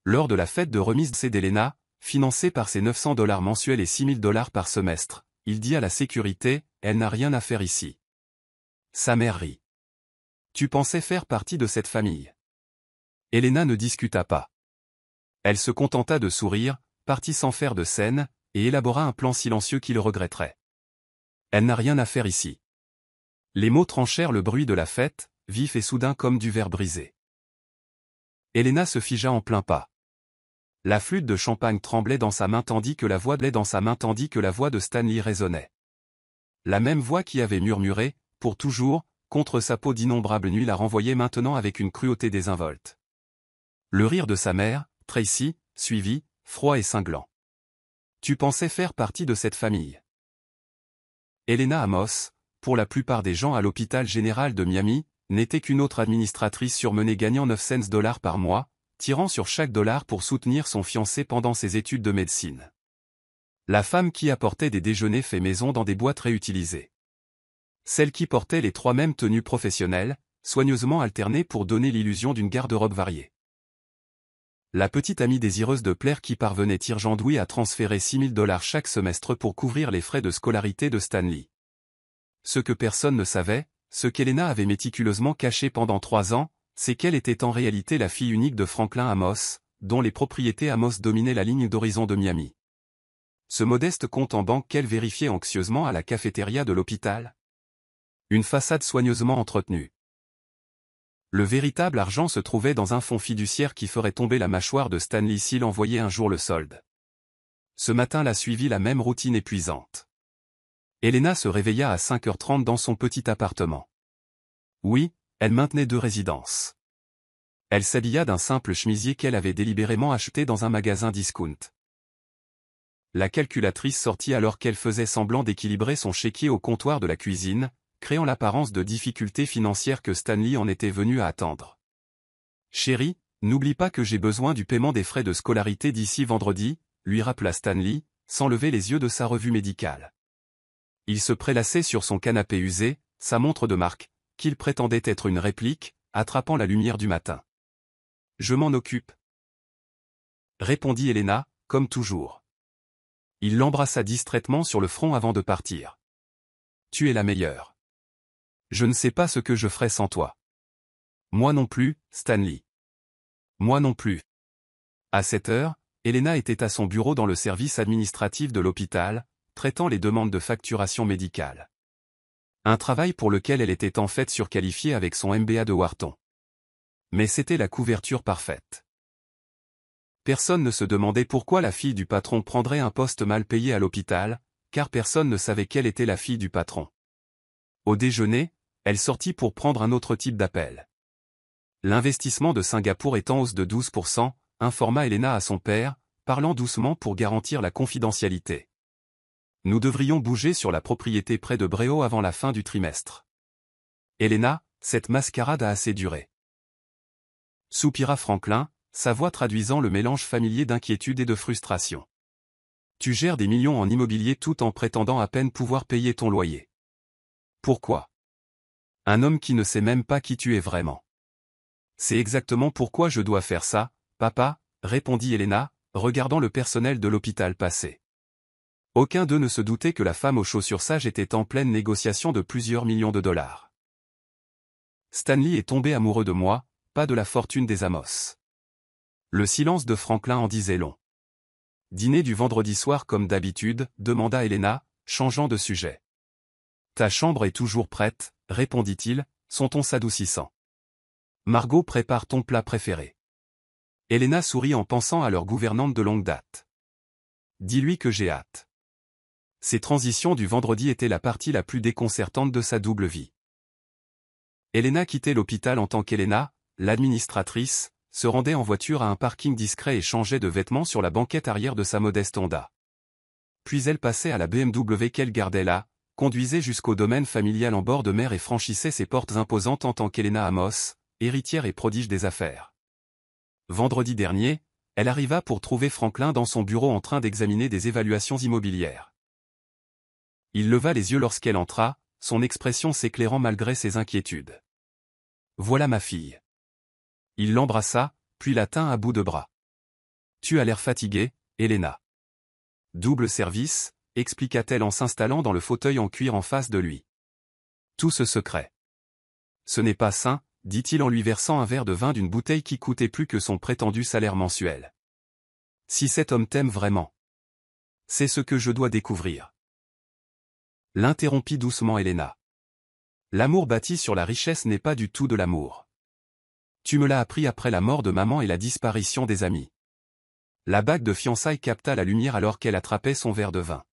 Lors de la fête de remise d'Elena, financée par ses $900 mensuels et $6000 par semestre, il dit à la sécurité, « Elle n'a rien à faire ici. » Sa mère rit. « Tu pensais faire partie de cette famille. » Elena ne discuta pas. Elle se contenta de sourire, partit sans faire de scène, et élabora un plan silencieux qu'il regretterait. Elle n'a rien à faire ici. Les mots tranchèrent le bruit de la fête, vif et soudain comme du verre brisé. Elena se figea en plein pas. La flûte de champagne tremblait dans sa main tandis que la voix de Stanley résonnait. La même voix qui avait murmuré, pour toujours, contre sa peau d'innombrables nuits la renvoyait maintenant avec une cruauté désinvolte. Le rire de sa mère, Tracy, suivit, froid et cinglant. « Tu pensais faire partie de cette famille. » Elena Amos, pour la plupart des gens à l'hôpital général de Miami, n'était qu'une autre administratrice surmenée gagnant 9 cents par mois, tirant sur chaque dollar pour soutenir son fiancé pendant ses études de médecine. La femme qui apportait des déjeuners faits maison dans des boîtes réutilisées. Celle qui portait les 3 mêmes tenues professionnelles, soigneusement alternées pour donner l'illusion d'une garde-robe variée. La petite amie désireuse de plaire qui parvenait irgendouille à transférer $6000 chaque semestre pour couvrir les frais de scolarité de Stanley. Ce que personne ne savait, ce qu'Elena avait méticuleusement caché pendant 3 ans, c'est qu'elle était en réalité la fille unique de Franklin Amos, dont les propriétés Amos dominaient la ligne d'horizon de Miami. Ce modeste compte en banque qu'elle vérifiait anxieusement à la cafétéria de l'hôpital. Une façade soigneusement entretenue. Le véritable argent se trouvait dans un fonds fiduciaire qui ferait tomber la mâchoire de Stanley s'il envoyait un jour le solde. Ce matin la suivit la même routine épuisante. Elena se réveilla à 5h30 dans son petit appartement. Oui, elle maintenait 2 résidences. Elle s'habilla d'un simple chemisier qu'elle avait délibérément acheté dans un magasin discount. La calculatrice sortit alors qu'elle faisait semblant d'équilibrer son chéquier au comptoir de la cuisine, créant l'apparence de difficultés financières que Stanley en était venu à attendre. « Chérie, n'oublie pas que j'ai besoin du paiement des frais de scolarité d'ici vendredi », lui rappela Stanley, sans lever les yeux de sa revue médicale. Il se prélassait sur son canapé usé, sa montre de marque, qu'il prétendait être une réplique, attrapant la lumière du matin. « Je m'en occupe. » répondit Elena, comme toujours. Il l'embrassa distraitement sur le front avant de partir. « Tu es la meilleure. Je ne sais pas ce que je ferais sans toi. » Moi non plus, Stanley. Moi non plus. À cette heure, Elena était à son bureau dans le service administratif de l'hôpital, traitant les demandes de facturation médicale. Un travail pour lequel elle était en fait surqualifiée avec son MBA de Wharton. Mais c'était la couverture parfaite. Personne ne se demandait pourquoi la fille du patron prendrait un poste mal payé à l'hôpital, car personne ne savait quelle était la fille du patron. Au déjeuner, elle sortit pour prendre un autre type d'appel. L'investissement de Singapour est en hausse de 12%, informa Elena à son père, parlant doucement pour garantir la confidentialité. Nous devrions bouger sur la propriété près de Bréau avant la fin du trimestre. Elena, cette mascarade a assez duré. Soupira Franklin, sa voix traduisant le mélange familier d'inquiétude et de frustration. Tu gères des millions en immobilier tout en prétendant à peine pouvoir payer ton loyer. Pourquoi? Un homme qui ne sait même pas qui tu es vraiment. C'est exactement pourquoi je dois faire ça, papa, répondit Elena, regardant le personnel de l'hôpital passer. Aucun d'eux ne se doutait que la femme aux chaussures sages était en pleine négociation de plusieurs millions de dollars. Stanley est tombé amoureux de moi, pas de la fortune des Amos. Le silence de Franklin en disait long. Dîner du vendredi soir comme d'habitude, demanda Elena, changeant de sujet. Ta chambre est toujours prête, répondit-il, son ton s'adoucissant. Margot prépare ton plat préféré. Elena sourit en pensant à leur gouvernante de longue date. Dis-lui que j'ai hâte. Ces transitions du vendredi étaient la partie la plus déconcertante de sa double vie. Elena quittait l'hôpital en tant qu'Elena, l'administratrice, se rendait en voiture à un parking discret et changeait de vêtements sur la banquette arrière de sa modeste Honda. Puis elle passait à la BMW qu'elle gardait là, conduisait jusqu'au domaine familial en bord de mer et franchissait ses portes imposantes en tant qu'Elena Amos, héritière et prodige des affaires. Vendredi dernier, elle arriva pour trouver Franklin dans son bureau en train d'examiner des évaluations immobilières. Il leva les yeux lorsqu'elle entra, son expression s'éclairant malgré ses inquiétudes. « Voilà ma fille. » Il l'embrassa, puis la tint à bout de bras. Tu as l'air fatiguée, Elena. Double service, expliqua-t-elle en s'installant dans le fauteuil en cuir en face de lui. Tout ce secret. Ce n'est pas sain, dit-il en lui versant un verre de vin d'une bouteille qui coûtait plus que son prétendu salaire mensuel. Si cet homme t'aime vraiment. C'est ce que je dois découvrir. L'interrompit doucement Elena. L'amour bâti sur la richesse n'est pas du tout de l'amour. Tu me l'as appris après la mort de maman et la disparition des amis. La bague de fiançailles capta la lumière alors qu'elle attrapait son verre de vin.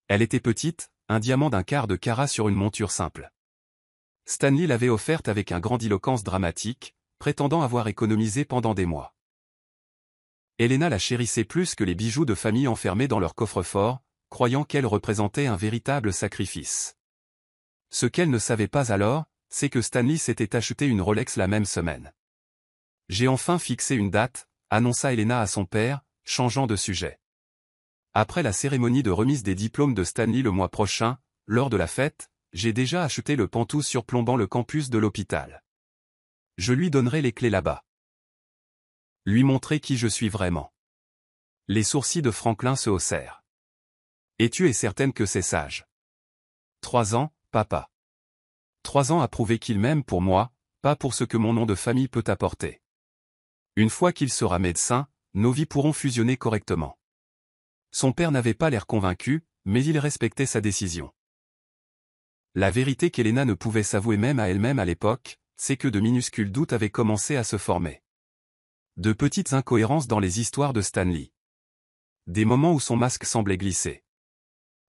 Elle était petite, un diamant d'un quart de carat sur une monture simple. Stanley l'avait offerte avec un grandiloquence dramatique, prétendant avoir économisé pendant des mois. Elena la chérissait plus que les bijoux de famille enfermés dans leur coffre-fort, croyant qu'elle représentait un véritable sacrifice. Ce qu'elle ne savait pas alors, c'est que Stanley s'était acheté une Rolex la même semaine. J'ai enfin fixé une date, annonça Elena à son père, changeant de sujet. Après la cérémonie de remise des diplômes de Stanley le mois prochain, lors de la fête, j'ai déjà acheté le pantouf surplombant le campus de l'hôpital. Je lui donnerai les clés là-bas. Lui montrer qui je suis vraiment. Les sourcils de Franklin se haussèrent. Et tu es certaine que c'est sage. 3 ans, papa. 3 ans à prouver qu'il m'aime pour moi, pas pour ce que mon nom de famille peut apporter. Une fois qu'il sera médecin, nos vies pourront fusionner correctement. Son père n'avait pas l'air convaincu, mais il respectait sa décision. La vérité qu'Elena ne pouvait s'avouer même à elle-même à l'époque, c'est que de minuscules doutes avaient commencé à se former. De petites incohérences dans les histoires de Stanley. Des moments où son masque semblait glisser.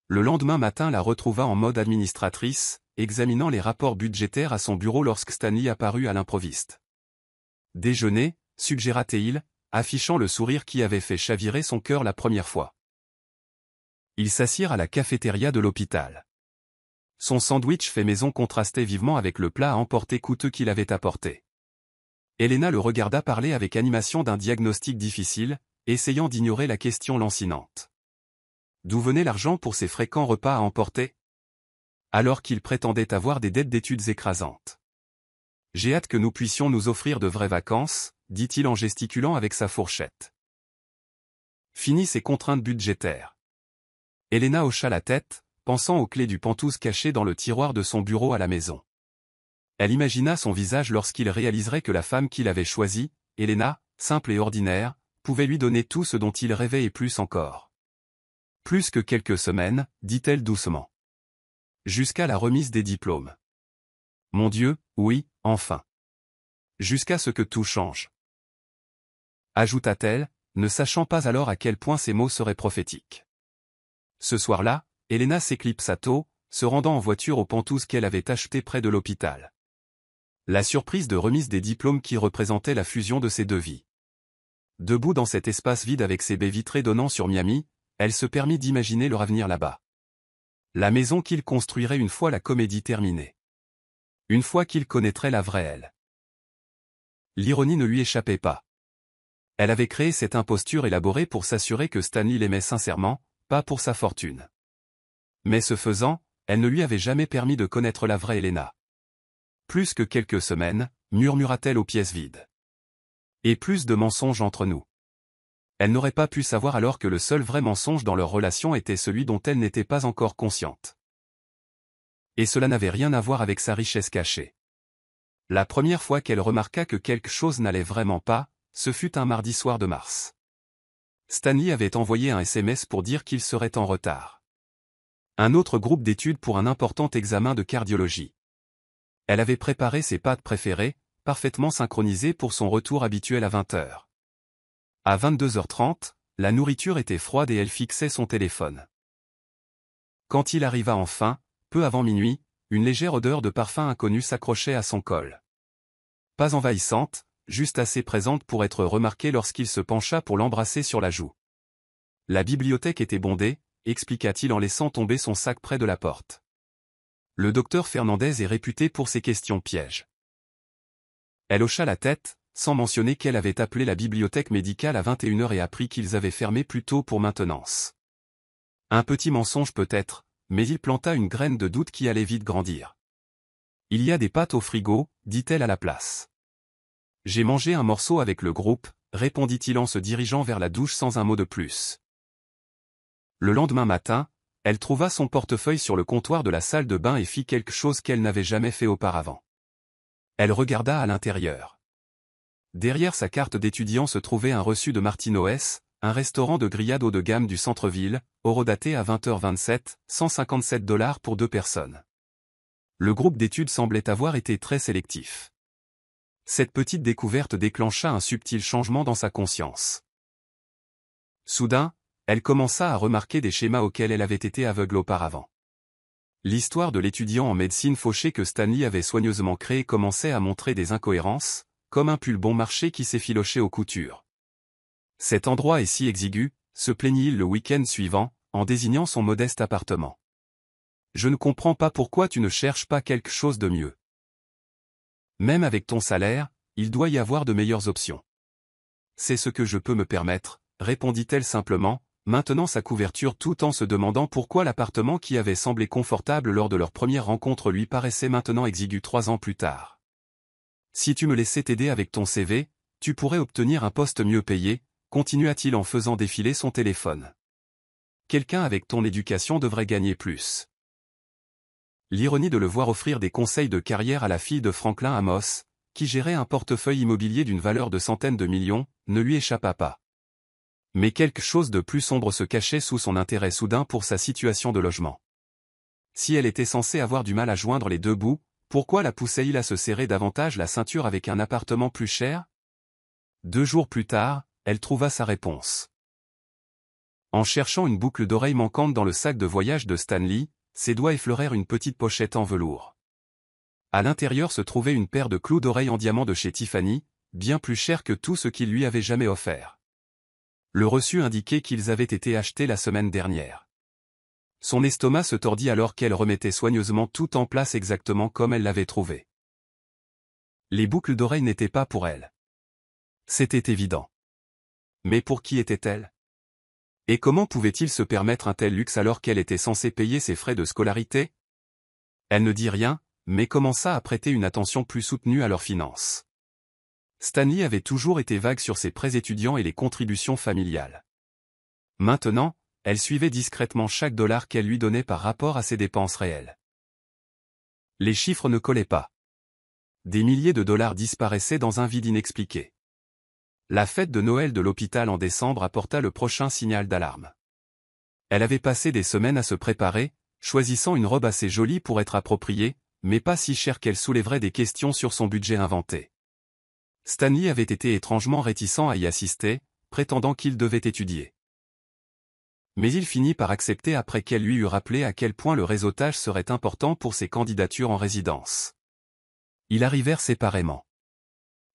Le lendemain matin la retrouva en mode administratrice, examinant les rapports budgétaires à son bureau lorsque Stanley apparut à l'improviste. Déjeuner, suggéra-t-il, affichant le sourire qui avait fait chavirer son cœur la première fois. Ils s'assirent à la cafétéria de l'hôpital. Son sandwich fait maison contrastait vivement avec le plat à emporter coûteux qu'il avait apporté. Elena le regarda parler avec animation d'un diagnostic difficile, essayant d'ignorer la question lancinante. D'où venait l'argent pour ces fréquents repas à emporter? Alors qu'il prétendait avoir des dettes d'études écrasantes. J'ai hâte que nous puissions nous offrir de vraies vacances, dit-il en gesticulant avec sa fourchette. Fini ces contraintes budgétaires. Elena hocha la tête, pensant aux clés du pantouf cachées dans le tiroir de son bureau à la maison. Elle imagina son visage lorsqu'il réaliserait que la femme qu'il avait choisie, Elena, simple et ordinaire, pouvait lui donner tout ce dont il rêvait et plus encore. Plus que quelques semaines, dit-elle doucement. Jusqu'à la remise des diplômes. Mon Dieu, oui, enfin. Jusqu'à ce que tout change. Ajouta-t-elle, ne sachant pas alors à quel point ces mots seraient prophétiques. Ce soir-là, Elena s'éclipsa tôt, se rendant en voiture au pantouf qu'elle avait acheté près de l'hôpital. La surprise de remise des diplômes qui représentait la fusion de ces deux vies. Debout dans cet espace vide avec ses baies vitrées donnant sur Miami, elle se permit d'imaginer leur avenir là-bas. La maison qu'il construirait une fois la comédie terminée. Une fois qu'il connaîtrait la vraie elle. L'ironie ne lui échappait pas. Elle avait créé cette imposture élaborée pour s'assurer que Stanley l'aimait sincèrement, pas pour sa fortune. Mais ce faisant, elle ne lui avait jamais permis de connaître la vraie Elena. Plus que quelques semaines, murmura-t-elle aux pièces vides. Et plus de mensonges entre nous. Elle n'aurait pas pu savoir alors que le seul vrai mensonge dans leur relation était celui dont elle n'était pas encore consciente. Et cela n'avait rien à voir avec sa richesse cachée. La première fois qu'elle remarqua que quelque chose n'allait vraiment pas, ce fut un mardi soir de mars. Stanley avait envoyé un SMS pour dire qu'il serait en retard. Un autre groupe d'études pour un important examen de cardiologie. Elle avait préparé ses pâtes préférées, parfaitement synchronisées pour son retour habituel à 20h. À 22h30, la nourriture était froide et elle fixait son téléphone. Quand il arriva enfin, peu avant minuit, une légère odeur de parfum inconnu s'accrochait à son col. Pas envahissante, juste assez présente pour être remarquée lorsqu'il se pencha pour l'embrasser sur la joue. La bibliothèque était bondée, expliqua-t-il en laissant tomber son sac près de la porte. Le docteur Fernandez est réputé pour ses questions pièges. Elle hocha la tête, sans mentionner qu'elle avait appelé la bibliothèque médicale à 21h et appris qu'ils avaient fermé plus tôt pour maintenance. Un petit mensonge peut-être, mais il planta une graine de doute qui allait vite grandir. Il y a des pâtes au frigo, dit-elle à la place. J'ai mangé un morceau avec le groupe, répondit-il en se dirigeant vers la douche sans un mot de plus. Le lendemain matin, elle trouva son portefeuille sur le comptoir de la salle de bain et fit quelque chose qu'elle n'avait jamais fait auparavant. Elle regarda à l'intérieur. Derrière sa carte d'étudiant se trouvait un reçu de Martino's, un restaurant de grillade haut de gamme du centre-ville, horodaté à 20h27, $157 pour 2 personnes. Le groupe d'études semblait avoir été très sélectif. Cette petite découverte déclencha un subtil changement dans sa conscience. Soudain, elle commença à remarquer des schémas auxquels elle avait été aveugle auparavant. L'histoire de l'étudiant en médecine fauché que Stanley avait soigneusement créé commençait à montrer des incohérences, comme un pull bon marché qui s'effilochait aux coutures. Cet endroit est si exigu, se plaignit-il le week-end suivant, en désignant son modeste appartement. Je ne comprends pas pourquoi tu ne cherches pas quelque chose de mieux. Même avec ton salaire, il doit y avoir de meilleures options. C'est ce que je peux me permettre, répondit-elle simplement, maintenant sa couverture tout en se demandant pourquoi l'appartement qui avait semblé confortable lors de leur première rencontre lui paraissait maintenant exigu 3 ans plus tard. Si tu me laissais t'aider avec ton CV, tu pourrais obtenir un poste mieux payé, continua-t-il en faisant défiler son téléphone. Quelqu'un avec ton éducation devrait gagner plus. L'ironie de le voir offrir des conseils de carrière à la fille de Franklin Amos, qui gérait un portefeuille immobilier d'une valeur de centaines de millions, ne lui échappa pas. Mais quelque chose de plus sombre se cachait sous son intérêt soudain pour sa situation de logement. Si elle était censée avoir du mal à joindre les deux bouts, pourquoi la poussait-il à se serrer davantage la ceinture avec un appartement plus cher? 2 jours plus tard, elle trouva sa réponse. En cherchant une boucle d'oreille manquante dans le sac de voyage de Stanley, ses doigts effleurèrent une petite pochette en velours. À l'intérieur se trouvait une paire de clous d'oreille en diamant de chez Tiffany, bien plus chère que tout ce qu'il lui avait jamais offert. Le reçu indiquait qu'ils avaient été achetés la semaine dernière. Son estomac se tordit alors qu'elle remettait soigneusement tout en place exactement comme elle l'avait trouvé. Les boucles d'oreilles n'étaient pas pour elle. C'était évident. Mais pour qui étaient-elles? Et comment pouvait-il se permettre un tel luxe alors qu'elle était censée payer ses frais de scolarité? Elle ne dit rien, mais commença à prêter une attention plus soutenue à leurs finances. Stanley avait toujours été vague sur ses prêts étudiants et les contributions familiales. Maintenant, elle suivait discrètement chaque dollar qu'elle lui donnait par rapport à ses dépenses réelles. Les chiffres ne collaient pas. Des milliers de dollars disparaissaient dans un vide inexpliqué. La fête de Noël de l'hôpital en décembre apporta le prochain signal d'alarme. Elle avait passé des semaines à se préparer, choisissant une robe assez jolie pour être appropriée, mais pas si chère qu'elle soulèverait des questions sur son budget inventé. Stanley avait été étrangement réticent à y assister, prétendant qu'il devait étudier. Mais il finit par accepter après qu'elle lui eut rappelé à quel point le réseautage serait important pour ses candidatures en résidence. Ils arrivèrent séparément.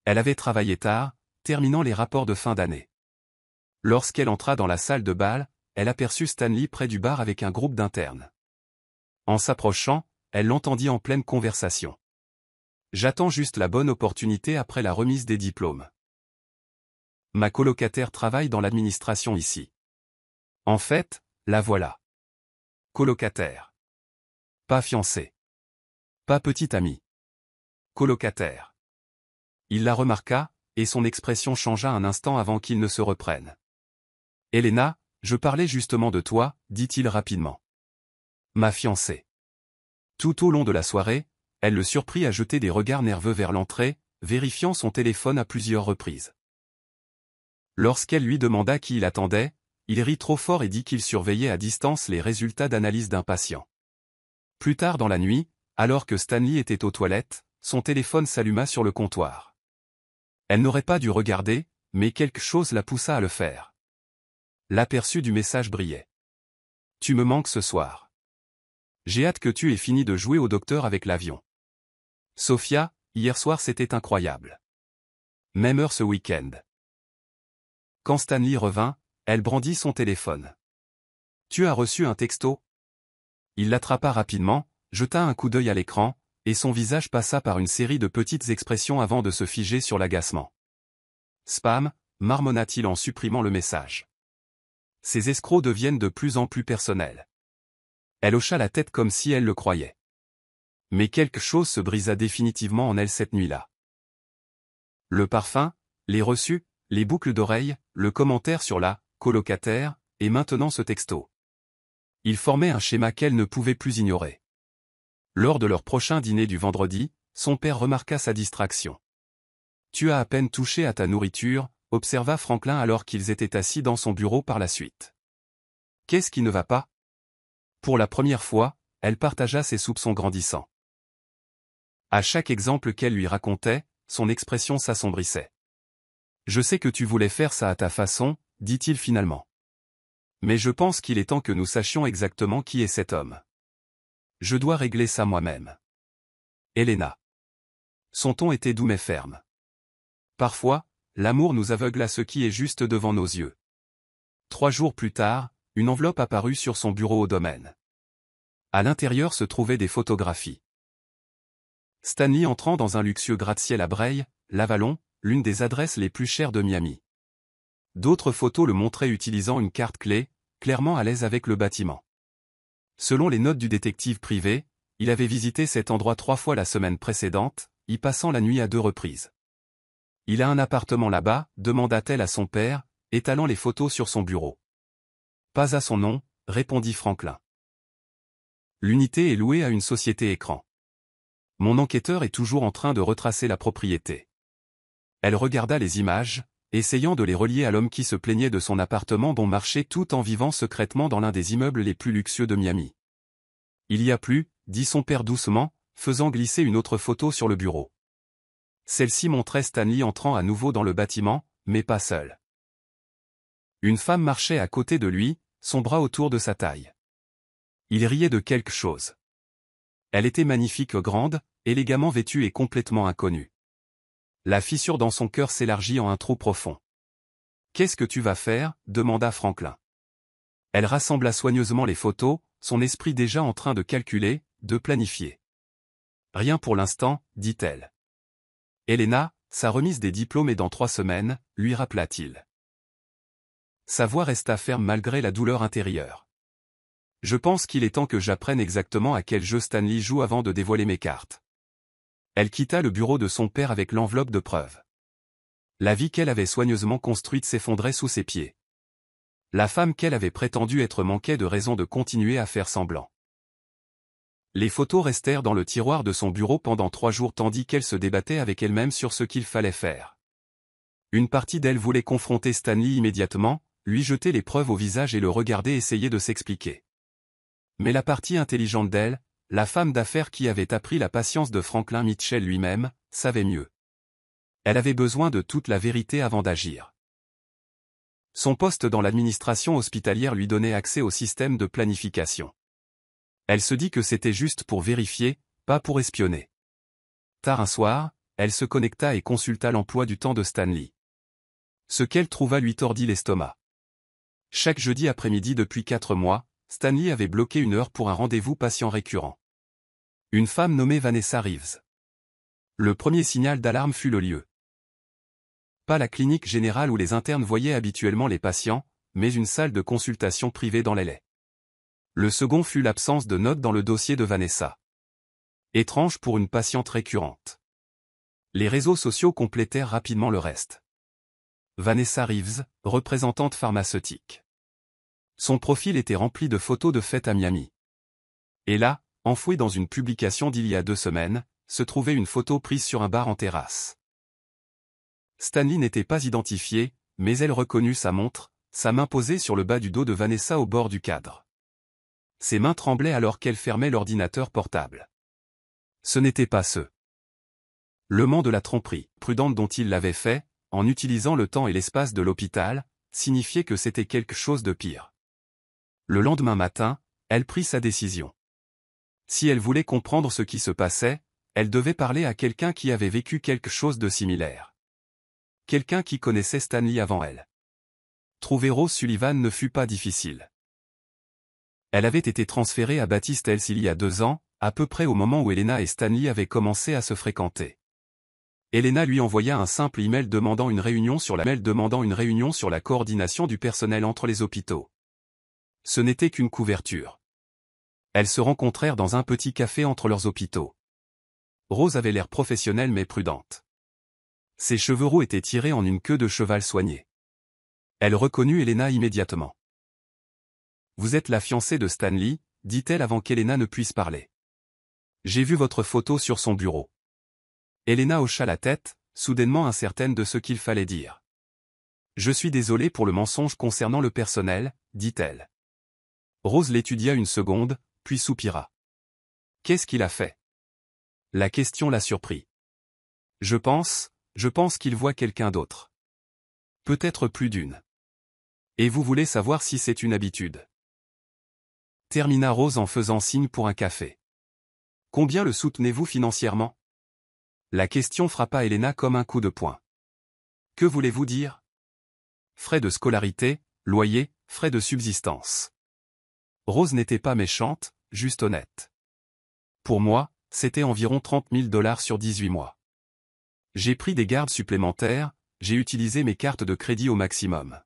Elle avait travaillé tard, terminant les rapports de fin d'année. Lorsqu'elle entra dans la salle de bal, elle aperçut Stanley près du bar avec un groupe d'internes. En s'approchant, elle l'entendit en pleine conversation. « J'attends juste la bonne opportunité après la remise des diplômes. Ma colocataire travaille dans l'administration ici. En fait, la voilà. Colocataire. Pas fiancée. Pas petite amie. Colocataire. » Il la remarqua, et son expression changea un instant avant qu'il ne se reprenne. « Elena, je parlais justement de toi, dit-il rapidement. Ma fiancée. » Tout au long de la soirée, elle le surprit à jeter des regards nerveux vers l'entrée, vérifiant son téléphone à plusieurs reprises. Lorsqu'elle lui demanda qui il attendait, il rit trop fort et dit qu'il surveillait à distance les résultats d'analyse d'un patient. Plus tard dans la nuit, alors que Stanley était aux toilettes, son téléphone s'alluma sur le comptoir. Elle n'aurait pas dû regarder, mais quelque chose la poussa à le faire. L'aperçu du message brillait. « Tu me manques ce soir. J'ai hâte que tu aies fini de jouer au docteur avec l'avion. Sophia, hier soir c'était incroyable. Même heure ce week-end. » Quand Stanley revint, elle brandit son téléphone. « Tu as reçu un texto ?» Il l'attrapa rapidement, jeta un coup d'œil à l'écran, et son visage passa par une série de petites expressions avant de se figer sur l'agacement. « Spam » marmonna-t-il en supprimant le message. Ces escrocs deviennent de plus en plus personnels. Elle hocha la tête comme si elle le croyait. Mais quelque chose se brisa définitivement en elle cette nuit-là. Le parfum, les reçus, Les boucles d'oreilles, le commentaire sur la colocataire, et maintenant ce texto. Il formait un schéma qu'elle ne pouvait plus ignorer. Lors de leur prochain dîner du vendredi, son père remarqua sa distraction. « Tu as à peine touché à ta nourriture », observa Franklin alors qu'ils étaient assis dans son bureau par la suite. « Qu'est-ce qui ne va pas ?» Pour la première fois, elle partagea ses soupçons grandissants. À chaque exemple qu'elle lui racontait, son expression s'assombrissait. « Je sais que tu voulais faire ça à ta façon, » dit-il finalement. « Mais je pense qu'il est temps que nous sachions exactement qui est cet homme. Je dois régler ça moi-même. » Elena. Son ton était doux mais ferme. Parfois, l'amour nous aveugle à ce qui est juste devant nos yeux. 3 jours plus tard, une enveloppe apparut sur son bureau au domaine. À l'intérieur se trouvaient des photographies. Stanley entrant dans un luxueux gratte-ciel à Bray, l'Avalon, l'une des adresses les plus chères de Miami. D'autres photos le montraient utilisant une carte clé, clairement à l'aise avec le bâtiment. Selon les notes du détective privé, il avait visité cet endroit 3 fois la semaine précédente, y passant la nuit à 2 reprises. « Il a un appartement là-bas » demanda-t-elle à son père, étalant les photos sur son bureau. « Pas à son nom » répondit Franklin. « L'unité est louée à une société écran. Mon enquêteur est toujours en train de retracer la propriété. » Elle regarda les images, essayant de les relier à l'homme qui se plaignait de son appartement bon marché tout en vivant secrètement dans l'un des immeubles les plus luxueux de Miami. « Il y a plus » dit son père doucement, faisant glisser une autre photo sur le bureau. Celle-ci montrait Stanley entrant à nouveau dans le bâtiment, mais pas seul. Une femme marchait à côté de lui, son bras autour de sa taille. Il riait de quelque chose. Elle était magnifique, grande, élégamment vêtue et complètement inconnue. La fissure dans son cœur s'élargit en un trou profond. « Qu'est-ce que tu vas faire » demanda Franklin. Elle rassembla soigneusement les photos, son esprit déjà en train de calculer, de planifier. « Rien pour l'instant, dit-elle. Elena, sa remise des diplômes est dans 3 semaines, lui rappela-t-il. Sa voix resta ferme malgré la douleur intérieure. Je pense qu'il est temps que j'apprenne exactement à quel jeu Stanley joue avant de dévoiler mes cartes. Elle quitta le bureau de son père avec l'enveloppe de preuves. La vie qu'elle avait soigneusement construite s'effondrait sous ses pieds. La femme qu'elle avait prétendu être manquait de raison de continuer à faire semblant. Les photos restèrent dans le tiroir de son bureau pendant 3 jours tandis qu'elle se débattait avec elle-même sur ce qu'il fallait faire. Une partie d'elle voulait confronter Stanley immédiatement, lui jeter les preuves au visage et le regarder essayer de s'expliquer. Mais la partie intelligente d'elle, la femme d'affaires qui avait appris la patience de Franklin Mitchell lui-même, savait mieux. Elle avait besoin de toute la vérité avant d'agir. Son poste dans l'administration hospitalière lui donnait accès au système de planification. Elle se dit que c'était juste pour vérifier, pas pour espionner. Tard un soir, elle se connecta et consulta l'emploi du temps de Stanley. Ce qu'elle trouva lui tordit l'estomac. Chaque jeudi après-midi depuis 4 mois, Stanley avait bloqué 1 heure pour un rendez-vous patient récurrent. Une femme nommée Vanessa Reeves. Le premier signal d'alarme fut le lieu. Pas la clinique générale où les internes voyaient habituellement les patients, mais une salle de consultation privée dans l'L.A. Le second fut l'absence de notes dans le dossier de Vanessa. Étrange pour une patiente récurrente. Les réseaux sociaux complétèrent rapidement le reste. Vanessa Reeves, représentante pharmaceutique. Son profil était rempli de photos de fêtes à Miami. Et là, enfouie dans une publication d'il y a 2 semaines, se trouvait une photo prise sur un bar en terrasse. Stanley n'était pas identifié, mais elle reconnut sa montre, sa main posée sur le bas du dos de Vanessa au bord du cadre. Ses mains tremblaient alors qu'elle fermait l'ordinateur portable. Ce n'était pas ce le de la tromperie prudente dont il l'avait fait, en utilisant le temps et l'espace de l'hôpital, signifiait que c'était quelque chose de pire. Le lendemain matin, elle prit sa décision. Si elle voulait comprendre ce qui se passait, elle devait parler à quelqu'un qui avait vécu quelque chose de similaire. Quelqu'un qui connaissait Stanley avant elle. Trouver Rose Sullivan ne fut pas difficile. Elle avait été transférée à Baptiste Health il y a 2 ans, à peu près au moment où Elena et Stanley avaient commencé à se fréquenter. Elena lui envoya un simple email demandant une réunion sur la coordination du personnel entre les hôpitaux. Ce n'était qu'une couverture. Elles se rencontrèrent dans un petit café entre leurs hôpitaux. Rose avait l'air professionnelle mais prudente. Ses cheveux roux étaient tirés en une queue de cheval soignée. Elle reconnut Elena immédiatement. « Vous êtes la fiancée de Stanley », dit-elle avant qu'Elena ne puisse parler. « J'ai vu votre photo sur son bureau. » Elena hocha la tête, soudainement incertaine de ce qu'il fallait dire. « Je suis désolée pour le mensonge concernant le personnel, » dit-elle. Rose l'étudia une seconde, puis soupira. « Qu'est-ce qu'il a fait ?» La question la surprit. « Je pense qu'il voit quelqu'un d'autre. Peut-être plus d'une. Et vous voulez savoir si c'est une habitude ?» Termina Rose en faisant signe pour un café. « Combien le soutenez-vous financièrement ?» La question frappa Elena comme un coup de poing. « Que voulez-vous dire ?»« Frais de scolarité, loyer, frais de subsistance. » Rose n'était pas méchante, juste honnête. « Pour moi, c'était environ 30 000 $ sur 18 mois. J'ai pris des gardes supplémentaires, j'ai utilisé mes cartes de crédit au maximum.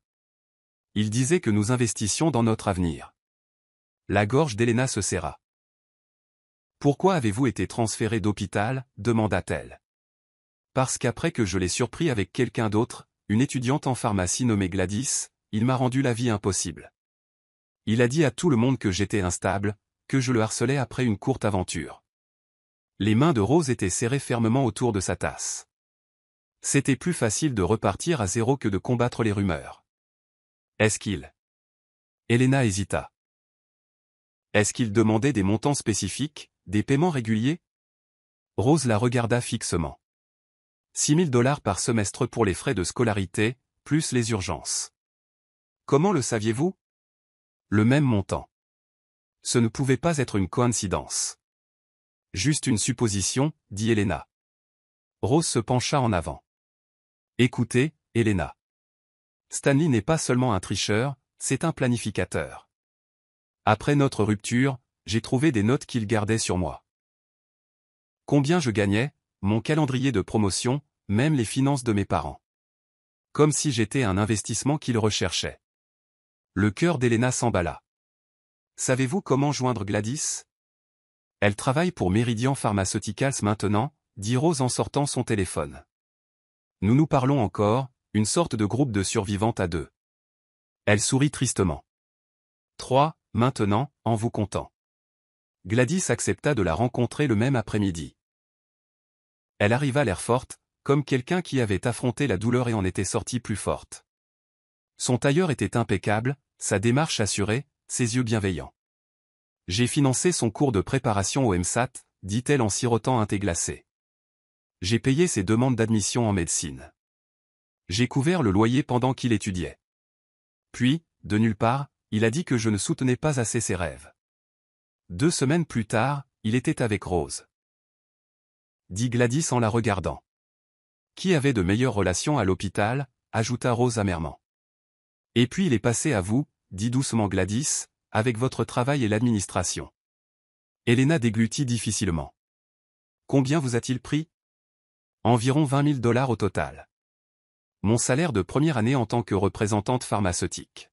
Il disait que nous investissions dans notre avenir. » La gorge d'Elena se serra. « Pourquoi avez-vous été transféré d'hôpital ?» demanda-t-elle. « Parce qu'après que je l'ai surpris avec quelqu'un d'autre, une étudiante en pharmacie nommée Gladys, il m'a rendu la vie impossible. Il a dit à tout le monde que j'étais instable, que je le harcelais après une courte aventure. » Les mains de Rose étaient serrées fermement autour de sa tasse. C'était plus facile de repartir à zéro que de combattre les rumeurs. Est-ce qu'il... Elena hésita. Est-ce qu'il demandait des montants spécifiques, des paiements réguliers? Rose la regarda fixement. 6 000 $ par semestre pour les frais de scolarité, plus les urgences. Comment le saviez-vous? Le même montant. Ce ne pouvait pas être une coïncidence. Juste une supposition, dit Elena. Rose se pencha en avant. Écoutez, Elena. Stanley n'est pas seulement un tricheur, c'est un planificateur. Après notre rupture, j'ai trouvé des notes qu'il gardait sur moi. Combien je gagnais, mon calendrier de promotion, même les finances de mes parents. Comme si j'étais un investissement qu'il recherchait. Le cœur d'Elena s'emballa. Savez-vous comment joindre Gladys? Elle travaille pour Meridian Pharmaceuticals maintenant, dit Rose en sortant son téléphone. Nous nous parlons encore, une sorte de groupe de survivantes à deux. Elle sourit tristement. 3, maintenant, en vous comptant. Gladys accepta de la rencontrer le même après-midi. Elle arriva l'air forte, comme quelqu'un qui avait affronté la douleur et en était sortie plus forte. Son tailleur était impeccable, sa démarche assurée, ses yeux bienveillants. J'ai financé son cours de préparation au MSAT, dit-elle en sirotant un thé glacé. J'ai payé ses demandes d'admission en médecine. J'ai couvert le loyer pendant qu'il étudiait. Puis, de nulle part, il a dit que je ne soutenais pas assez ses rêves. 2 semaines plus tard, il était avec Rose. Dit Gladys en la regardant. Qui avait de meilleures relations à l'hôpital, ajouta Rose amèrement. Et puis il est passé à vous, dit doucement Gladys, avec votre travail et l'administration. Elena déglutit difficilement. Combien vous a-t-il pris? Environ 20 000 $ au total. Mon salaire de première année en tant que représentante pharmaceutique.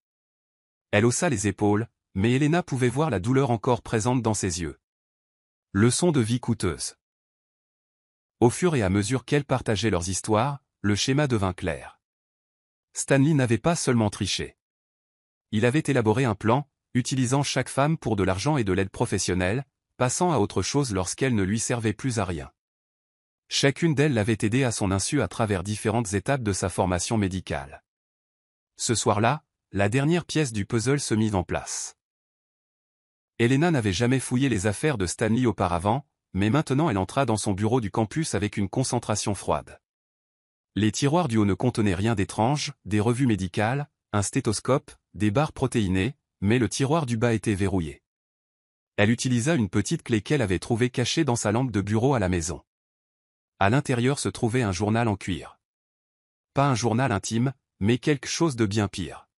Elle haussa les épaules, mais Elena pouvait voir la douleur encore présente dans ses yeux. Leçon de vie coûteuse. Au fur et à mesure qu'elles partageaient leurs histoires, le schéma devint clair. Stanley n'avait pas seulement triché. Il avait élaboré un plan, utilisant chaque femme pour de l'argent et de l'aide professionnelle, passant à autre chose lorsqu'elle ne lui servait plus à rien. Chacune d'elles l'avait aidé à son insu à travers différentes étapes de sa formation médicale. Ce soir-là, la dernière pièce du puzzle se mit en place. Elena n'avait jamais fouillé les affaires de Stanley auparavant, mais maintenant elle entra dans son bureau du campus avec une concentration froide. Les tiroirs du haut ne contenaient rien d'étrange, des revues médicales, un stéthoscope, des barres protéinées, mais le tiroir du bas était verrouillé. Elle utilisa une petite clé qu'elle avait trouvée cachée dans sa lampe de bureau à la maison. À l'intérieur se trouvait un journal en cuir. Pas un journal intime, mais quelque chose de bien pire.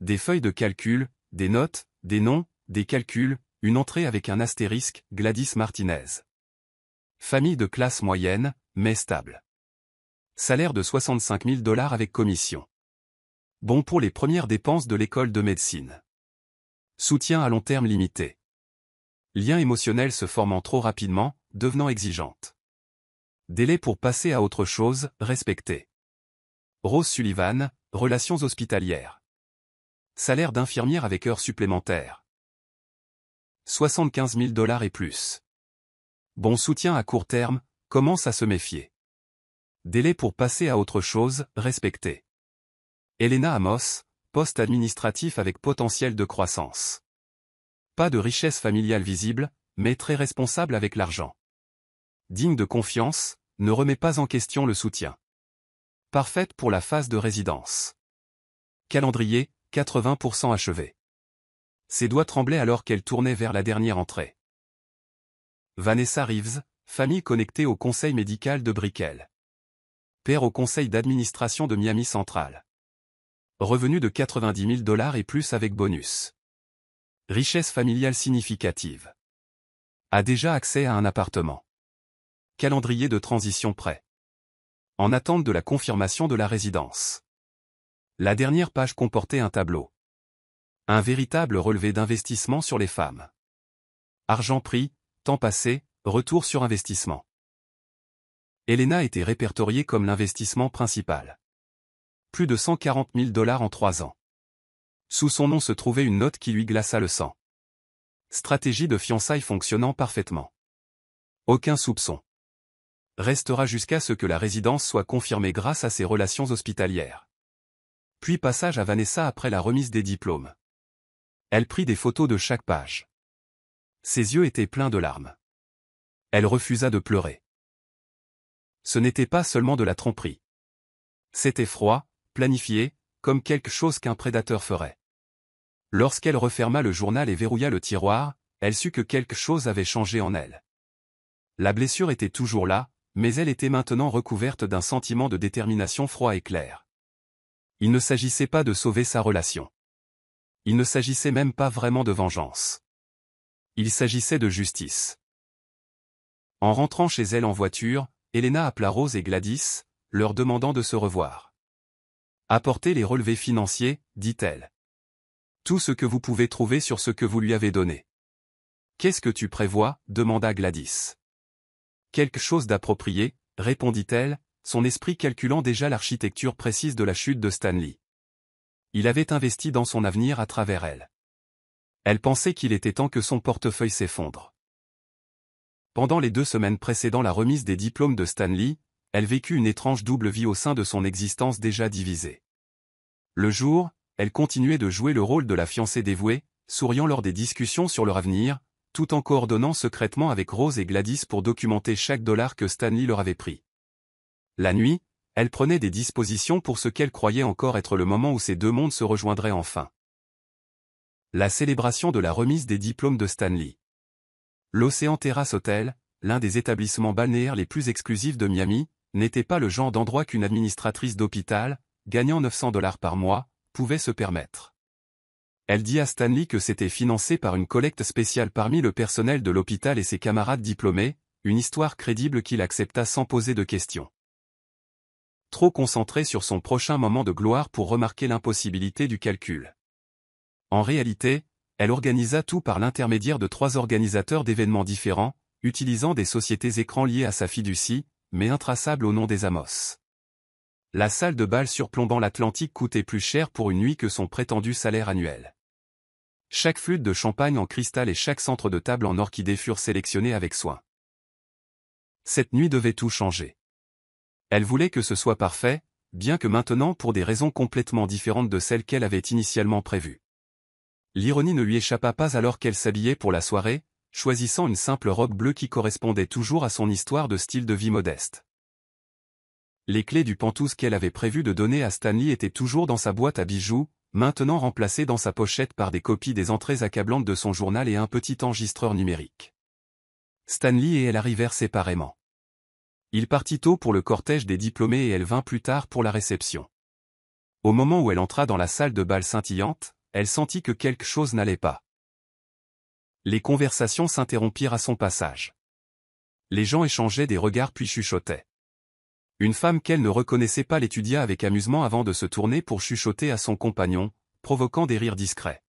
Des feuilles de calcul, des notes, des noms, des calculs, une entrée avec un astérisque, Gladys Martinez. Famille de classe moyenne, mais stable. Salaire de 65 000 $ avec commission. Bon pour les premières dépenses de l'école de médecine. Soutien à long terme limité. Lien émotionnel se formant trop rapidement, devenant exigeante. Délai pour passer à autre chose, respecté. Rose Sullivan, relations hospitalières. Salaire d'infirmière avec heures supplémentaires. 75 000 $ et plus. Bon soutien à court terme, commence à se méfier. Délai pour passer à autre chose, respecté. Elena Amos, poste administratif avec potentiel de croissance. Pas de richesse familiale visible, mais très responsable avec l'argent. Digne de confiance, ne remet pas en question le soutien. Parfaite pour la phase de résidence. Calendrier, 80% achevé. Ses doigts tremblaient alors qu'elle tournait vers la dernière entrée. Vanessa Reeves, famille connectée au conseil médical de Brickell. Père au conseil d'administration de Miami Central. Revenu de 90 000 $ et plus avec bonus. Richesse familiale significative. A déjà accès à un appartement. Calendrier de transition prêt. En attente de la confirmation de la résidence. La dernière page comportait un tableau. Un véritable relevé d'investissement sur les femmes. Argent pris, temps passé, retour sur investissement. Elena était répertoriée comme l'investissement principal. Plus de 140 000 $ en 3 ans. Sous son nom se trouvait une note qui lui glaça le sang. Stratégie de fiançailles fonctionnant parfaitement. Aucun soupçon. Restera jusqu'à ce que la résidence soit confirmée grâce à ses relations hospitalières. Puis passage à Vanessa après la remise des diplômes. Elle prit des photos de chaque page. Ses yeux étaient pleins de larmes. Elle refusa de pleurer. Ce n'était pas seulement de la tromperie. C'était froid, planifié, comme quelque chose qu'un prédateur ferait. Lorsqu'elle referma le journal et verrouilla le tiroir, elle sut que quelque chose avait changé en elle. La blessure était toujours là, mais elle était maintenant recouverte d'un sentiment de détermination froid et clair. Il ne s'agissait pas de sauver sa relation. Il ne s'agissait même pas vraiment de vengeance. Il s'agissait de justice. En rentrant chez elle en voiture, Elena appela Rose et Gladys, leur demandant de se revoir. « Apportez les relevés financiers, dit-elle. Tout ce que vous pouvez trouver sur ce que vous lui avez donné. »« Qu'est-ce que tu prévois » demanda Gladys. « Quelque chose d'approprié, » répondit-elle, son esprit calculant déjà l'architecture précise de la chute de Stanley. Il avait investi dans son avenir à travers elle. Elle pensait qu'il était temps que son portefeuille s'effondre. Pendant les 2 semaines précédant la remise des diplômes de Stanley, elle vécut une étrange double vie au sein de son existence déjà divisée. Le jour, elle continuait de jouer le rôle de la fiancée dévouée, souriant lors des discussions sur leur avenir, tout en coordonnant secrètement avec Rose et Gladys pour documenter chaque dollar que Stanley leur avait pris. La nuit, elle prenait des dispositions pour ce qu'elle croyait encore être le moment où ces deux mondes se rejoindraient enfin. La célébration de la remise des diplômes de Stanley. L'Océan Terrace Hotel, l'un des établissements balnéaires les plus exclusifs de Miami, n'était pas le genre d'endroit qu'une administratrice d'hôpital, gagnant 900 $ par mois, pouvait se permettre. Elle dit à Stanley que c'était financé par une collecte spéciale parmi le personnel de l'hôpital et ses camarades diplômés, une histoire crédible qu'il accepta sans poser de questions. Trop concentré sur son prochain moment de gloire pour remarquer l'impossibilité du calcul. En réalité, elle organisa tout par l'intermédiaire de 3 organisateurs d'événements différents, utilisant des sociétés écrans liées à sa fiducie, mais intraçables au nom des Amos. La salle de bal surplombant l'Atlantique coûtait plus cher pour une nuit que son prétendu salaire annuel. Chaque flûte de champagne en cristal et chaque centre de table en orchidée furent sélectionnés avec soin. Cette nuit devait tout changer. Elle voulait que ce soit parfait, bien que maintenant pour des raisons complètement différentes de celles qu'elle avait initialement prévues. L'ironie ne lui échappa pas alors qu'elle s'habillait pour la soirée, choisissant une simple robe bleue qui correspondait toujours à son histoire de style de vie modeste. Les clés du pantouse qu'elle avait prévu de donner à Stanley étaient toujours dans sa boîte à bijoux, maintenant remplacées dans sa pochette par des copies des entrées accablantes de son journal et un petit enregistreur numérique. Stanley et elle arrivèrent séparément. Il partit tôt pour le cortège des diplômés et elle vint plus tard pour la réception. Au moment où elle entra dans la salle de bal scintillante, elle sentit que quelque chose n'allait pas. Les conversations s'interrompirent à son passage. Les gens échangeaient des regards puis chuchotaient. Une femme qu'elle ne reconnaissait pas l'étudia avec amusement avant de se tourner pour chuchoter à son compagnon, provoquant des rires discrets.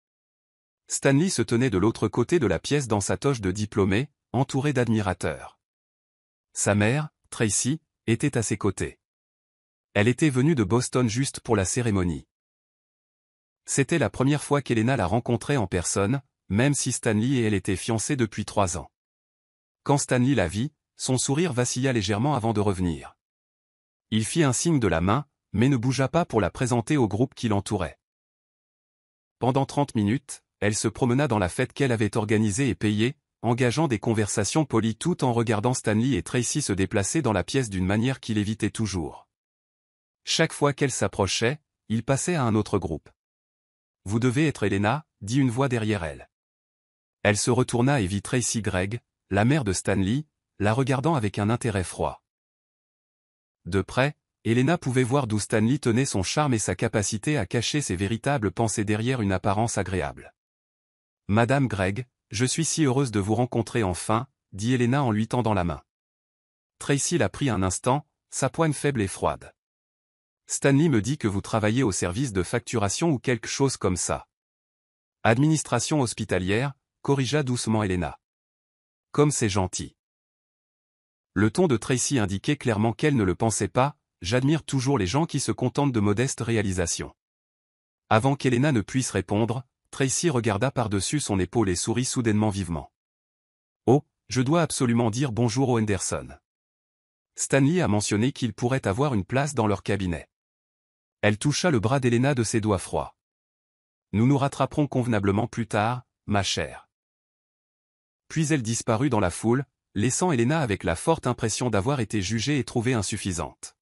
Stanley se tenait de l'autre côté de la pièce dans sa toge de diplômé, entouré d'admirateurs. Sa mère, Tracy, était à ses côtés. Elle était venue de Boston juste pour la cérémonie. C'était la première fois qu'Helena la rencontrait en personne, même si Stanley et elle étaient fiancés depuis 3 ans. Quand Stanley la vit, son sourire vacilla légèrement avant de revenir. Il fit un signe de la main, mais ne bougea pas pour la présenter au groupe qui l'entourait. Pendant 30 minutes, elle se promena dans la fête qu'elle avait organisée et payée, engageant des conversations polies tout en regardant Stanley et Tracy se déplacer dans la pièce d'une manière qu'il évitait toujours. Chaque fois qu'elle s'approchait, il passait à un autre groupe. « Vous devez être Helena » dit une voix derrière elle. Elle se retourna et vit Tracy Gregg, la mère de Stanley, la regardant avec un intérêt froid. De près, Helena pouvait voir d'où Stanley tenait son charme et sa capacité à cacher ses véritables pensées derrière une apparence agréable. « Madame Gregg, je suis si heureuse de vous rencontrer enfin » dit Helena en lui tendant la main. Tracy la prit un instant, sa poigne faible et froide. « Stanley me dit que vous travaillez au service de facturation ou quelque chose comme ça. »« Administration hospitalière » corrigea doucement Helena. « Comme c'est gentil. » Le ton de Tracy indiquait clairement qu'elle ne le pensait pas. « J'admire toujours les gens qui se contentent de modestes réalisations. » Avant qu'Helena ne puisse répondre, Tracy regarda par-dessus son épaule et sourit soudainement vivement. « Oh, je dois absolument dire bonjour aux Henderson. Stanley a mentionné qu'il pourrait avoir une place dans leur cabinet. » Elle toucha le bras d'Helena de ses doigts froids. « Nous nous rattraperons convenablement plus tard, ma chère. » Puis elle disparut dans la foule, laissant Helena avec la forte impression d'avoir été jugée et trouvée insuffisante.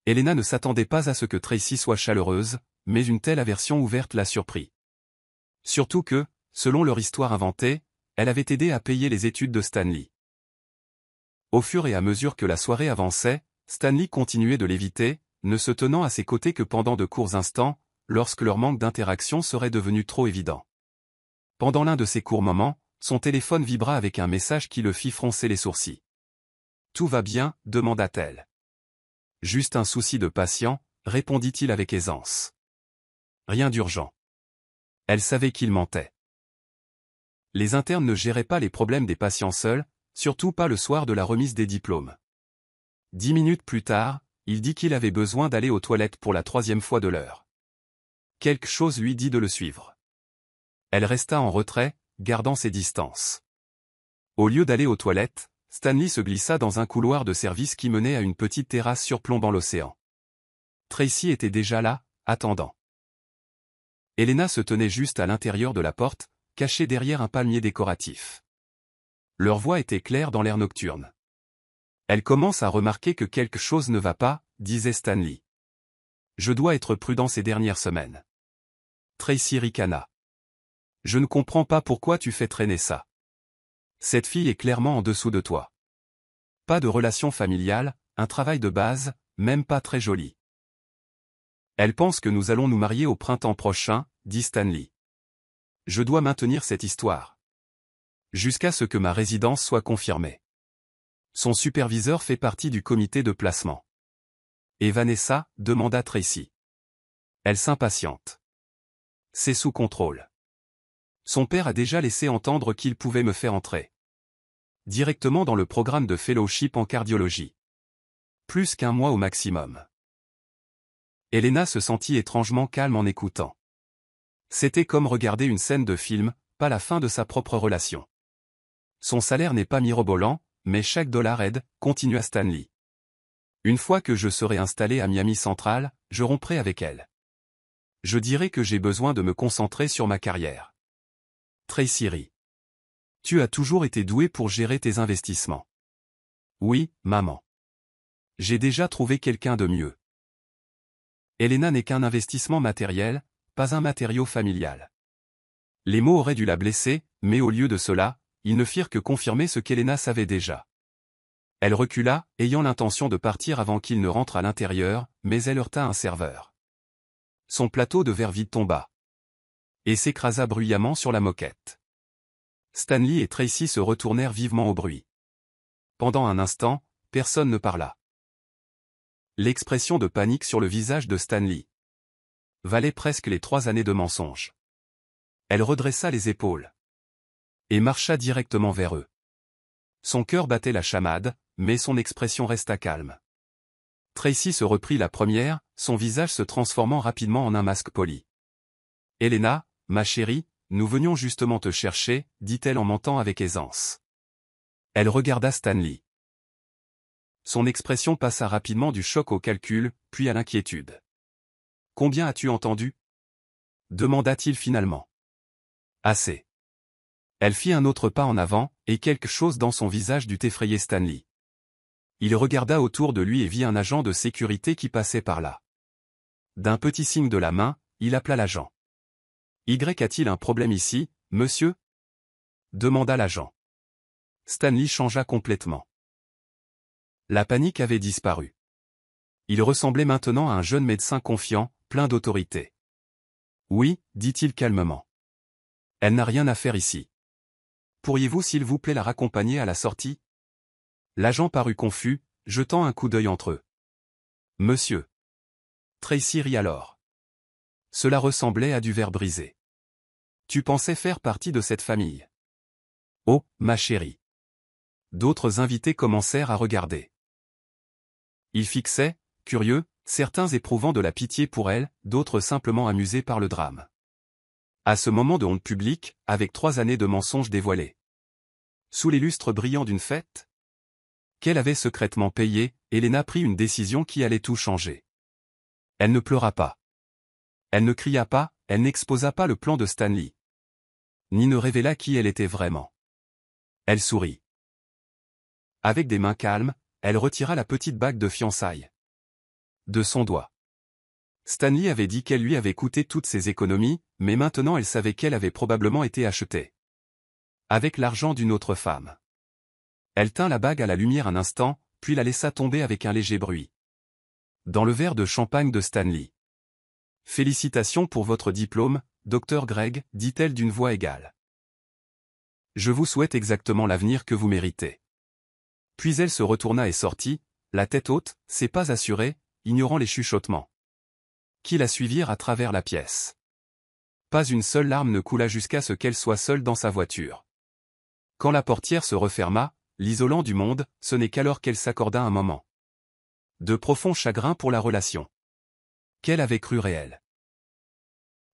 Helena ne s'attendait pas à ce que Tracy soit chaleureuse, mais une telle aversion ouverte la surprit. Surtout que, selon leur histoire inventée, elle avait aidé à payer les études de Stanley. Au fur et à mesure que la soirée avançait, Stanley continuait de l'éviter, ne se tenant à ses côtés que pendant de courts instants, lorsque leur manque d'interaction serait devenu trop évident. Pendant l'un de ces courts moments, son téléphone vibra avec un message qui le fit froncer les sourcils. « Tout va bien » demanda-t-elle. « Juste un souci de patient » répondit-il avec aisance. « Rien d'urgent. » Elle savait qu'il mentait. Les internes ne géraient pas les problèmes des patients seuls, surtout pas le soir de la remise des diplômes. 10 minutes plus tard, il dit qu'il avait besoin d'aller aux toilettes pour la 3e fois de l'heure. Quelque chose lui dit de le suivre. Elle resta en retrait, gardant ses distances. Au lieu d'aller aux toilettes, Stanley se glissa dans un couloir de service qui menait à une petite terrasse surplombant l'océan. Tracy était déjà là, attendant. Helena se tenait juste à l'intérieur de la porte, cachée derrière un palmier décoratif. Leur voix était claire dans l'air nocturne. « Elle commence à remarquer que quelque chose ne va pas » disait Stanley. « Je dois être prudent ces dernières semaines. » Tracy ricana. « Je ne comprends pas pourquoi tu fais traîner ça. Cette fille est clairement en dessous de toi. Pas de relation familiale, un travail de base, même pas très joli. » Elle pense que nous allons nous marier au printemps prochain, dit Stanley. Je dois maintenir cette histoire. Jusqu'à ce que ma résidence soit confirmée. Son superviseur fait partie du comité de placement. Et Vanessa, demanda Tracy. Elle s'impatiente. C'est sous contrôle. Son père a déjà laissé entendre qu'il pouvait me faire entrer directement dans le programme de fellowship en cardiologie. Plus qu'1 mois au maximum. Helena se sentit étrangement calme en écoutant. C'était comme regarder une scène de film, pas la fin de sa propre relation. Son salaire n'est pas mirobolant, mais chaque dollar aide, continua Stanley. Une fois que je serai installé à Miami Central, je romprai avec elle. Je dirai que j'ai besoin de me concentrer sur ma carrière. Tracy rit. Tu as toujours été doué pour gérer tes investissements. Oui, maman. J'ai déjà trouvé quelqu'un de mieux. Helena n'est qu'un investissement matériel, pas un matériau familial. Les mots auraient dû la blesser, mais au lieu de cela, ils ne firent que confirmer ce qu'Helena savait déjà. Elle recula, ayant l'intention de partir avant qu'il ne rentre à l'intérieur, mais elle heurta un serveur. Son plateau de verre vide tomba. Et s'écrasa bruyamment sur la moquette. Stanley et Tracy se retournèrent vivement au bruit. Pendant un instant, personne ne parla. L'expression de panique sur le visage de Stanley valait presque les 3 années de mensonge. Elle redressa les épaules et marcha directement vers eux. Son cœur battait la chamade, mais son expression resta calme. Tracy se reprit la première, son visage se transformant rapidement en un masque poli. « Helena, ma chérie, nous venions justement te chercher, dit-elle en mentant avec aisance. Elle regarda Stanley. Son expression passa rapidement du choc au calcul, puis à l'inquiétude. « Combien as-tu entendu » demanda-t-il finalement. « Assez. » Elle fit un autre pas en avant, et quelque chose dans son visage dut effrayer Stanley. Il regarda autour de lui et vit un agent de sécurité qui passait par là. D'un petit signe de la main, il appela l'agent. « Y a-t-il un problème ici, monsieur » demanda l'agent. Stanley changea complètement. La panique avait disparu. Il ressemblait maintenant à un jeune médecin confiant, plein d'autorité. « Oui, dit-il calmement. Elle n'a rien à faire ici. Pourriez-vous s'il vous plaît la raccompagner à la sortie » L'agent parut confus, jetant un coup d'œil entre eux. « Monsieur. » Tracy rit alors. Cela ressemblait à du verre brisé. « Tu pensais faire partie de cette famille. » « Oh, ma chérie. » D'autres invités commencèrent à regarder. Ils fixaient, curieux, certains éprouvant de la pitié pour elle, d'autres simplement amusés par le drame. À ce moment de honte publique, avec 3 années de mensonges dévoilés. Sous les lustres brillants d'une fête qu'elle avait secrètement payée, Helena prit une décision qui allait tout changer. Elle ne pleura pas. Elle ne cria pas, elle n'exposa pas le plan de Stanley. Ni ne révéla qui elle était vraiment. Elle sourit. Avec des mains calmes, elle retira la petite bague de fiançailles de son doigt. Stanley avait dit qu'elle lui avait coûté toutes ses économies, mais maintenant elle savait qu'elle avait probablement été achetée avec l'argent d'une autre femme. Elle tint la bague à la lumière un instant, puis la laissa tomber avec un léger bruit. Dans le verre de champagne de Stanley. « Félicitations pour votre diplôme, Dr. Gregg, dit-elle d'une voix égale. Je vous souhaite exactement l'avenir que vous méritez. » Puis elle se retourna et sortit, la tête haute, ses pas assurés, ignorant les chuchotements qui la suivirent à travers la pièce. Pas une seule larme ne coula jusqu'à ce qu'elle soit seule dans sa voiture. Quand la portière se referma, l'isolant du monde, ce n'est qu'alors qu'elle s'accorda un moment de profond chagrin pour la relation qu'elle avait cru réelle.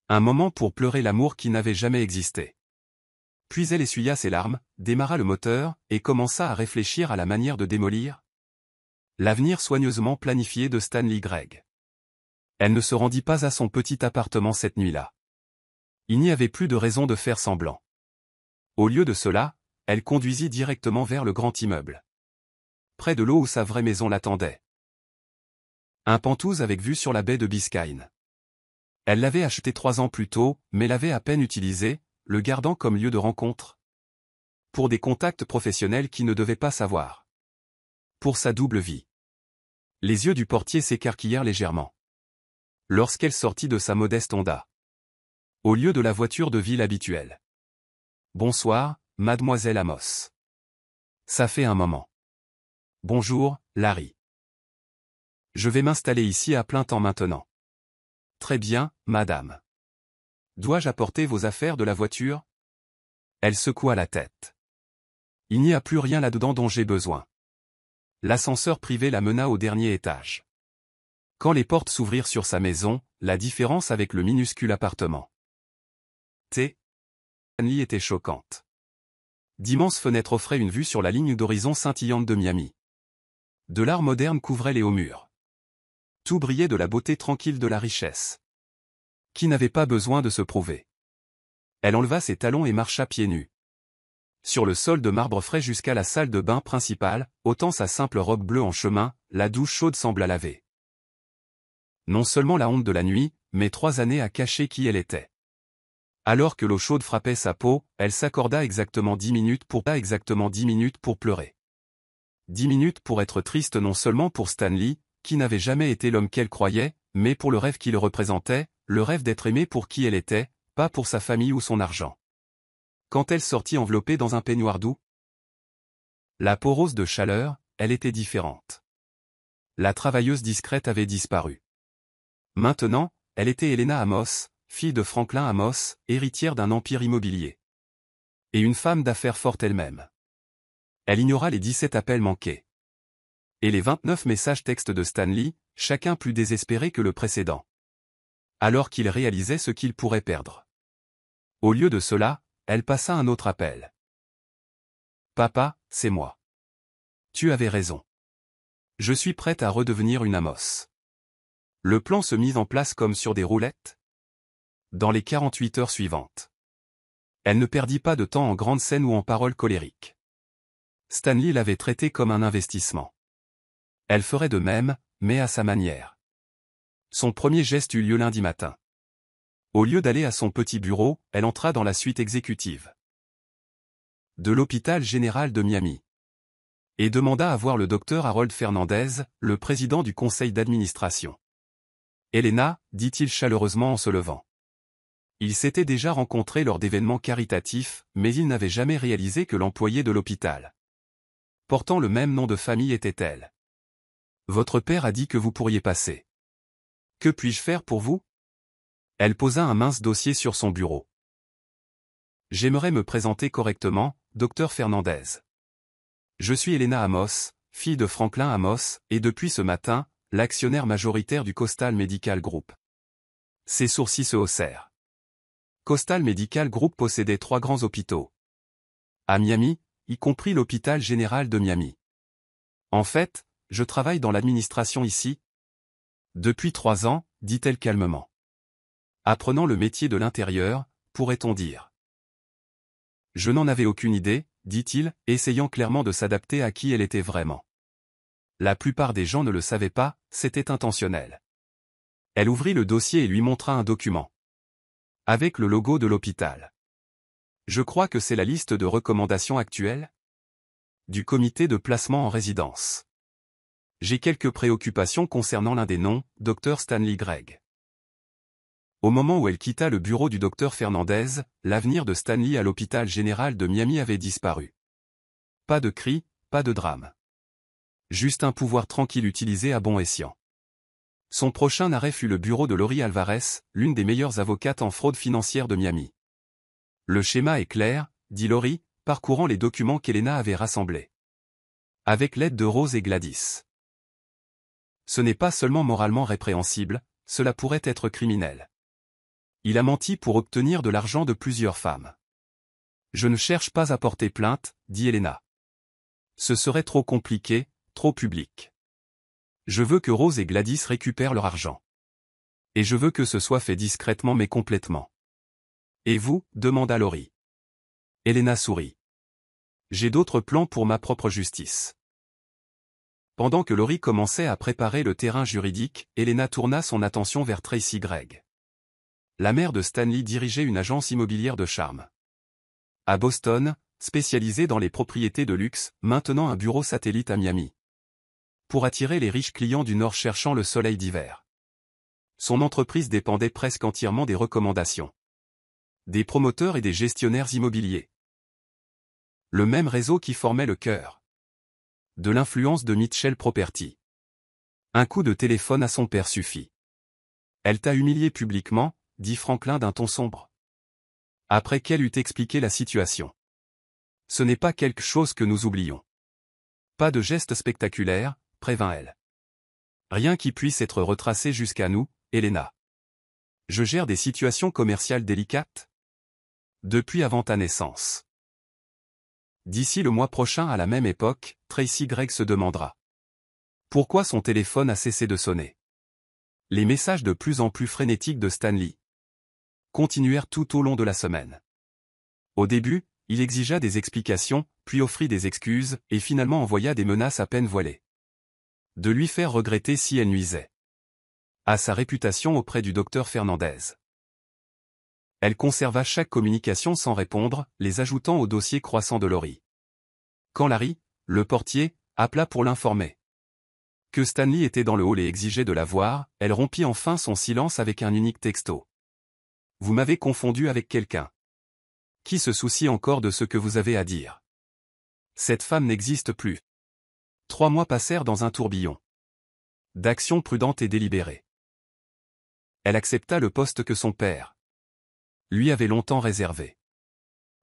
Un moment pour pleurer l'amour qui n'avait jamais existé. Puis elle essuya ses larmes, démarra le moteur, et commença à réfléchir à la manière de démolir l'avenir soigneusement planifié de Stanley Gregg. Elle ne se rendit pas à son petit appartement cette nuit-là. Il n'y avait plus de raison de faire semblant. Au lieu de cela, elle conduisit directement vers le grand immeuble. Près de l'eau où sa vraie maison l'attendait. Un penthouse avec vue sur la baie de Biscayne. Elle l'avait acheté 3 ans plus tôt, mais l'avait à peine utilisé, le gardant comme lieu de rencontre. Pour des contacts professionnels qui ne devaient pas savoir. Pour sa double vie. Les yeux du portier s'écarquillèrent légèrement. Lorsqu'elle sortit de sa modeste Honda. Au lieu de la voiture de ville habituelle. « Bonsoir, mademoiselle Amos. Ça fait un moment. »« Bonjour, Larry. Je vais m'installer ici à plein temps maintenant. »« Très bien, madame. Dois-je apporter vos affaires de la voiture ?» Elle secoua la tête. « Il n'y a plus rien là-dedans dont j'ai besoin. » L'ascenseur privé la mena au dernier étage. Quand les portes s'ouvrirent sur sa maison, la différence avec le minuscule appartement Stanley était choquante. D'immenses fenêtres offraient une vue sur la ligne d'horizon scintillante de Miami. De l'art moderne couvrait les hauts murs. Tout brillait de la beauté tranquille de la richesse. Qui n'avait pas besoin de se prouver. Elle enleva ses talons et marcha pieds nus. Sur le sol de marbre frais jusqu'à la salle de bain principale, ôtant sa simple robe bleue en chemin, la douche chaude sembla laver. Non seulement la honte de la nuit, mais 3 années à cacher qui elle était. Alors que l'eau chaude frappait sa peau, elle s'accorda exactement 10 minutes pour pleurer. 10 minutes pour être triste non seulement pour Stanley, qui n'avait jamais été l'homme qu'elle croyait, mais pour le rêve qui le représentait, le rêve d'être aimée pour qui elle était, pas pour sa famille ou son argent. Quand elle sortit enveloppée dans un peignoir doux, la peau rose de chaleur, elle était différente. La travailleuse discrète avait disparu. Maintenant, elle était Helena Amos, fille de Franklin Amos, héritière d'un empire immobilier. Et une femme d'affaires forte elle-même. Elle ignora les 17 appels manqués. Et les 29 messages textes de Stanley, chacun plus désespéré que le précédent. Alors qu'il réalisait ce qu'il pourrait perdre. Au lieu de cela, elle passa un autre appel. « Papa, c'est moi. Tu avais raison. Je suis prête à redevenir une Amos. » Le plan se mit en place comme sur des roulettes. Dans les 48 heures suivantes. Elle ne perdit pas de temps en grandes scènes ou en paroles colériques. Stanley l'avait traitée comme un investissement. Elle ferait de même, mais à sa manière. Son premier geste eut lieu lundi matin. Au lieu d'aller à son petit bureau, elle entra dans la suite exécutive de l'hôpital général de Miami et demanda à voir le docteur Harold Fernandez, le président du conseil d'administration. « Elena, dit-il chaleureusement en se levant. Ils s'étaient déjà rencontrés lors d'événements caritatifs, mais il n'avait jamais réalisé que l'employée de l'hôpital, portant le même nom de famille, était elle. « Votre père a dit que vous pourriez passer. Que puis-je faire pour vous ?» Elle posa un mince dossier sur son bureau. « J'aimerais me présenter correctement, docteur Fernandez. Je suis Elena Amos, fille de Franklin Amos, et depuis ce matin, l'actionnaire majoritaire du Coastal Medical Group. » Ses sourcils se haussèrent. Coastal Medical Group possédait 3 grands hôpitaux à Miami, y compris l'hôpital général de Miami. « En fait, je travaille dans l'administration ici. » Depuis 3 ans, dit-elle calmement. Apprenant le métier de l'intérieur, pourrait-on dire. Je n'en avais aucune idée, dit-il, essayant clairement de s'adapter à qui elle était vraiment. La plupart des gens ne le savaient pas, c'était intentionnel. Elle ouvrit le dossier et lui montra un document. Avec le logo de l'hôpital. Je crois que c'est la liste de recommandations actuelles du comité de placement en résidence. J'ai quelques préoccupations concernant l'un des noms, Dr Stanley Gregg. Au moment où elle quitta le bureau du docteur Fernandez, l'avenir de Stanley à l'hôpital général de Miami avait disparu. Pas de cris, pas de drame. Juste un pouvoir tranquille utilisé à bon escient. Son prochain arrêt fut le bureau de Lori Alvarez, l'une des meilleures avocates en fraude financière de Miami. Le schéma est clair, dit Lori, parcourant les documents qu'Elena avait rassemblés. Avec l'aide de Rose et Gladys. Ce n'est pas seulement moralement répréhensible, cela pourrait être criminel. Il a menti pour obtenir de l'argent de plusieurs femmes. Je ne cherche pas à porter plainte, dit Elena. Ce serait trop compliqué, trop public. Je veux que Rose et Gladys récupèrent leur argent. Et je veux que ce soit fait discrètement mais complètement. Et vous, demanda Lori. Elena sourit. J'ai d'autres plans pour ma propre justice. Pendant que Lori commençait à préparer le terrain juridique, Elena tourna son attention vers Tracy Gregg. La mère de Stanley dirigeait une agence immobilière de charme. À Boston, spécialisée dans les propriétés de luxe, maintenant un bureau satellite à Miami. Pour attirer les riches clients du Nord cherchant le soleil d'hiver. Son entreprise dépendait presque entièrement des recommandations des promoteurs et des gestionnaires immobiliers. Le même réseau qui formait le cœur de l'influence de Mitchell Property. Un coup de téléphone à son père suffit. Elle t'a humilié publiquement, dit Franklin d'un ton sombre. Après qu'elle eut expliqué la situation. Ce n'est pas quelque chose que nous oublions. Pas de geste spectaculaire, prévint-elle. Rien qui puisse être retracé jusqu'à nous, Elena. Je gère des situations commerciales délicates depuis avant ta naissance. D'ici le mois prochain à la même époque, Tracy Gregg se demandera pourquoi son téléphone a cessé de sonner. Les messages de plus en plus frénétiques de Stanley continuèrent tout au long de la semaine. Au début, il exigea des explications, puis offrit des excuses, et finalement envoya des menaces à peine voilées. De lui faire regretter si elle nuisait à sa réputation auprès du docteur Fernandez. Elle conserva chaque communication sans répondre, les ajoutant au dossier croissant de Lori. Quand Larry, le portier, appela pour l'informer que Stanley était dans le hall et exigeait de la voir, elle rompit enfin son silence avec un unique texto. « Vous m'avez confondu avec quelqu'un. Qui se soucie encore de ce que vous avez à dire? Cette femme n'existe plus. » 3 mois passèrent dans un tourbillon d'actions prudentes et délibérées. Elle accepta le poste que son père lui avait longtemps réservé.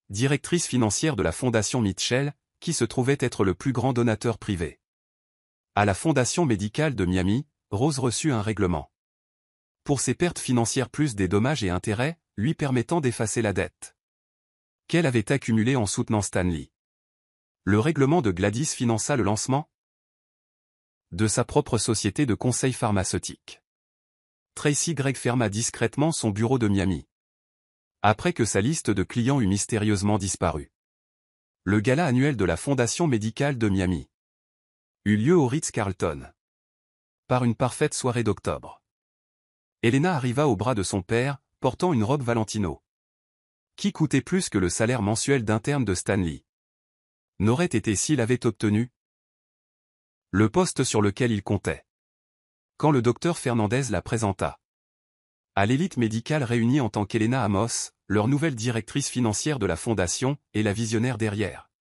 Directrice financière de la Fondation Mitchell, qui se trouvait être le plus grand donateur privé À la Fondation médicale de Miami, Rose reçut un règlement. Pour ses pertes financières plus des dommages et intérêts, lui permettant d'effacer la dette qu'elle avait accumulée en soutenant Stanley. Le règlement de Gladys finança le lancement de sa propre société de conseil pharmaceutique. Tracy Gregg ferma discrètement son bureau de Miami. Après que sa liste de clients eut mystérieusement disparu. Le gala annuel de la Fondation médicale de Miami eut lieu au Ritz-Carlton. Par une parfaite soirée d'octobre. Elena arriva au bras de son père, portant une robe Valentino, qui coûtait plus que le salaire mensuel d'interne de Stanley n'aurait été s'il avait obtenu le poste sur lequel il comptait. Quand le docteur Fernandez la présenta à l'élite médicale réunie en tant qu'Elena Amos, leur nouvelle directrice financière de la fondation, et la visionnaire derrière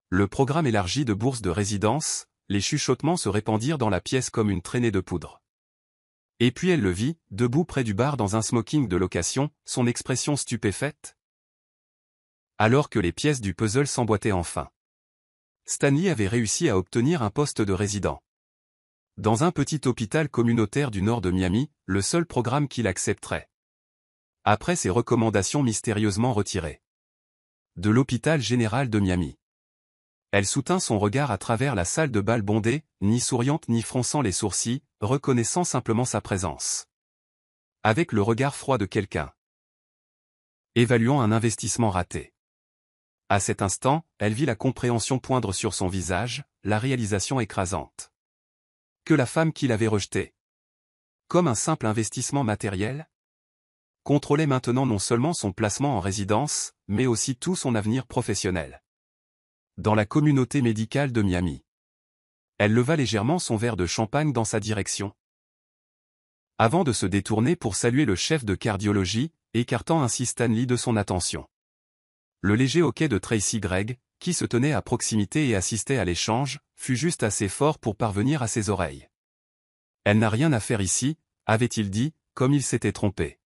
le programme élargi de bourse de résidence, les chuchotements se répandirent dans la pièce comme une traînée de poudre. Et puis elle le vit, debout près du bar dans un smoking de location, son expression stupéfaite. Alors que les pièces du puzzle s'emboîtaient enfin. Stanley avait réussi à obtenir un poste de résident dans un petit hôpital communautaire du nord de Miami, le seul programme qu'il accepterait. Après ses recommandations mystérieusement retirées de l'hôpital général de Miami. Elle soutint son regard à travers la salle de bal bondée, ni souriante ni fronçant les sourcils, reconnaissant simplement sa présence. Avec le regard froid de quelqu'un évaluant un investissement raté. À cet instant, elle vit la compréhension poindre sur son visage, la réalisation écrasante. Que la femme qu'il avait rejetée, comme un simple investissement matériel, contrôlait maintenant non seulement son placement en résidence, mais aussi tout son avenir professionnel. Dans la communauté médicale de Miami. Elle leva légèrement son verre de champagne dans sa direction. Avant de se détourner pour saluer le chef de cardiologie, écartant ainsi Stanley de son attention. Le léger hoquet de Tracy Gregg, qui se tenait à proximité et assistait à l'échange, fut juste assez fort pour parvenir à ses oreilles. Elle n'a rien à faire ici, avait-il dit, comme il s'était trompé.